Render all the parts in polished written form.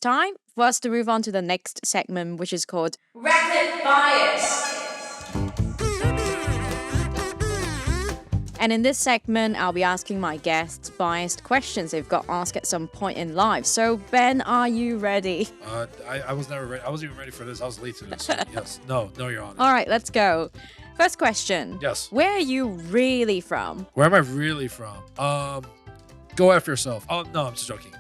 time for us to move on to the next segment, which is called Rapid Bias. And in this segment, I'll be asking my guests biased questions they've got asked at some point in life. So, Ben, are you ready? I was never ready. I wasn't even ready for this. I was late to this. So yes. No, Your Honor. All right, let's go. First question. Yes. Where are you really from? Where am I really from? Go after yourself. Oh, no, I'm just joking.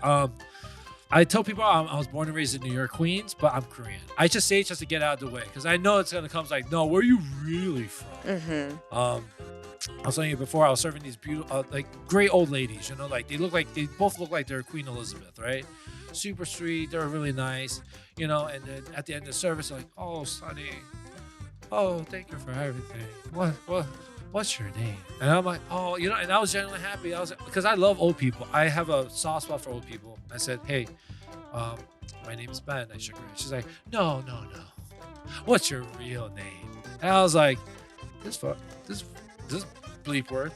I tell people I was born and raised in New York, Queens, but I'm Korean. I just say it just to get out of the way because I know it's going to come like, no, where are you really from? I was telling you before, I was serving these beautiful, like great old ladies, like they both look like they're Queen Elizabeth, right? Super sweet. They're really nice, and then at the end of the service, like, oh, Sonny, oh, thank you for everything. What's your name? And I'm like, oh, and I was genuinely happy. Because I love old people. I have a soft spot for old people. I said, hey, my name is Ben. I shook her hand. She's like, no. What's your real name? And I was like, this bleep word.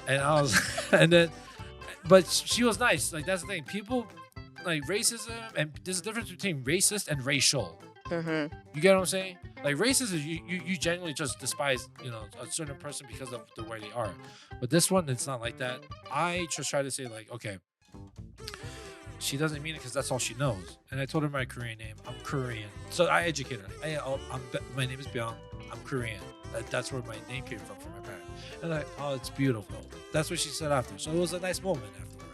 And I was, but she was nice. Like, that's the thing. People, like, racism, and there's a difference between racist and racial. You get what I'm saying? Like, racist is you genuinely just despise, a certain person because of the way they are. But this one, it's not like that. I just try to say, like, okay, she doesn't mean it because that's all she knows. And I told her my Korean name. I'm Korean. So I educated her. My name is Byung. I'm Korean. That's where my name came from my parents. And like, oh, it's beautiful. That's what she said after. So it was a nice moment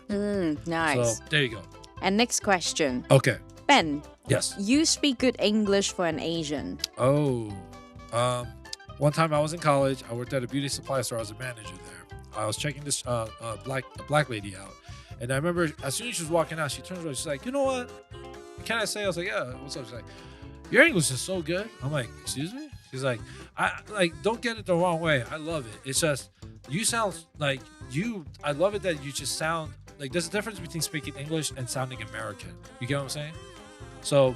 afterwards. Nice. So there you go. And next question. Okay. Ben. Yes. You speak good English for an Asian. Oh. One time I was in college. I worked at a beauty supply store. I was a manager there. I was checking this black lady out. And I remember as soon as she was walking out, she turns around. She's like, you know what? Can I say? I was like, yeah. What's up? She's like, your English is so good. I'm like, excuse me? She's like, don't get it the wrong way. I love it. It's just, you sound like I love it that you just sound like there's a difference between speaking English and sounding American. You get what I'm saying? So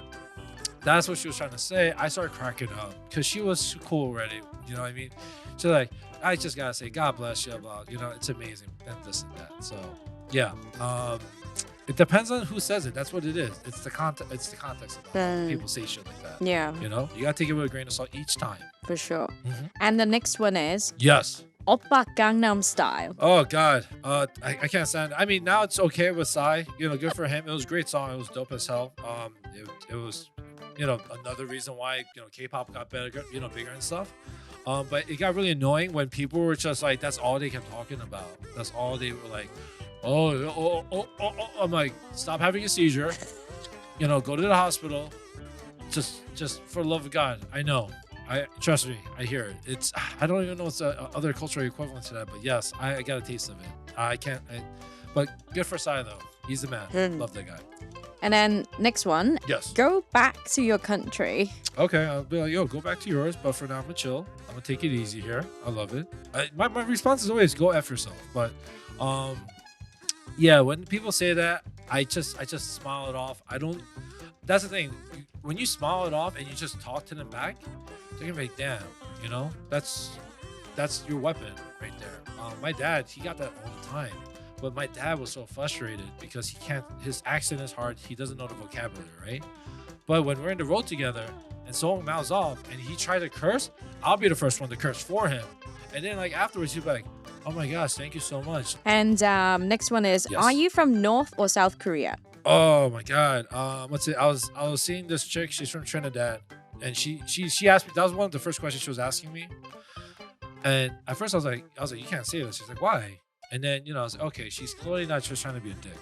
that's what she was trying to say. I started cracking up because she was cool already. You know what I mean? She's like, I just gotta say, God bless you, blah. It's amazing and this and that. So yeah, it depends on who says it. That's what it is. It's the context. It's the context of how people say shit like that. Yeah. You gotta take it with a grain of salt each time. For sure. And the next one is Yes. Oppa Gangnam Style. Oh God, I can't stand it. I mean, now it's okay with Psy. Good for him. It was a great song. It was dope as hell. It was, another reason why K-pop got better, bigger and stuff. But it got really annoying when people were just like, that's all they kept talking about. That's all they were like, oh. I'm like, stop having a seizure. Go to the hospital. Just for the love of God. I know. Trust me, I hear it. I don't even know what's other cultural equivalent to that, but yes, I got a taste of it. I can't. But good for Psy though. He's the man. Love that guy. And then next one. Yes. Go back to your country. Okay, I'll be like, yo, go back to yours. But for now, I'm gonna chill. I'm gonna take it easy here. I love it. My response is always go F yourself. But yeah, when people say that, I just smile it off. I don't. That's the thing. When you smile it off and you just talk to them back, they're gonna be like, damn, that's your weapon right there. My dad, he got that all the time. But my dad was so frustrated because his accent is hard. He doesn't know the vocabulary, right? But when we're in the road together and someone mouths off and he tries to curse, I'll be the first one to curse for him. And then like afterwards, he'll be like, oh my gosh, thank you so much. And next one is, Yes. Are you from North or South Korea? Oh my God. What's it? I was seeing this chick. She's from Trinidad. And she asked me, that was one of the first questions she was asking me. And at first I was like, you can't say this. She's like, why? And then, I was like, okay, she's clearly not just trying to be a dick.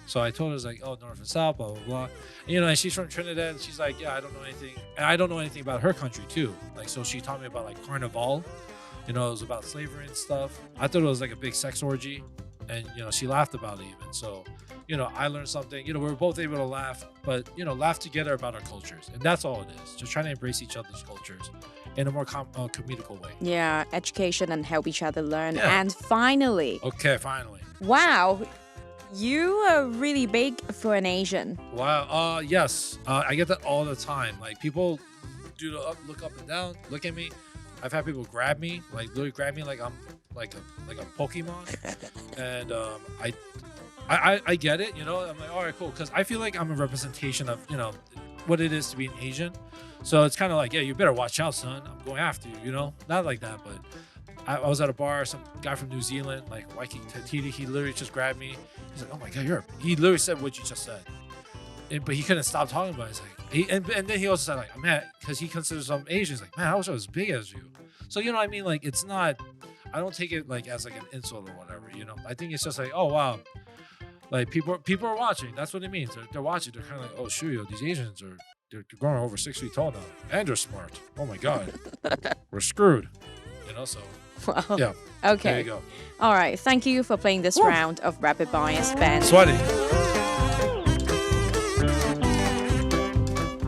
So I told her, I was like, oh, North and South, blah, blah, blah. And, and she's from Trinidad. And she's like, yeah, I don't know anything. And I don't know anything about her country, too. Like, so she taught me about, like, Carnival. It was about slavery and stuff. I thought it was, like, a big sex orgy. And, she laughed about it even. So, I learned something. We were both able to laugh. But, laugh together about our cultures. And that's all it is. Just trying to embrace each other's cultures in a more comedical way. Yeah, education and help each other learn. Yeah. And finally. Okay, finally. Wow. You are really big for an Asian. Wow. Yes. I get that all the time. Like people do the look up and down, look at me. I've had people grab me, like literally grab me like I'm like a Pokemon. And I get it, I'm like, all right, cool, because I feel like I'm a representation of what it is to be an Asian. So it's kind of like, yeah, you better watch out, son. I'm going after you, not like that, but I was at a bar, some guy from New Zealand, like Waikiki Tatiti, he literally just grabbed me. He's like, oh my god, he literally said what you just said, but he couldn't stop talking about it. He's like, and then he also said, like, man, because he considers some Asians, like, man, I wish I was as big as you. So you know what I mean, like, it's not, I don't take it like as like an insult or whatever. I think it's just like, oh wow, like people are watching. That's what it means. They're watching. They're kind of like, oh shoot, these Asians they're growing over 6 feet tall now, and they're smart. Oh my god, we're screwed. So Well, yeah. okay. There you go. All right. Thank you for playing this round of Rapid Bias, Ben. Sweaty.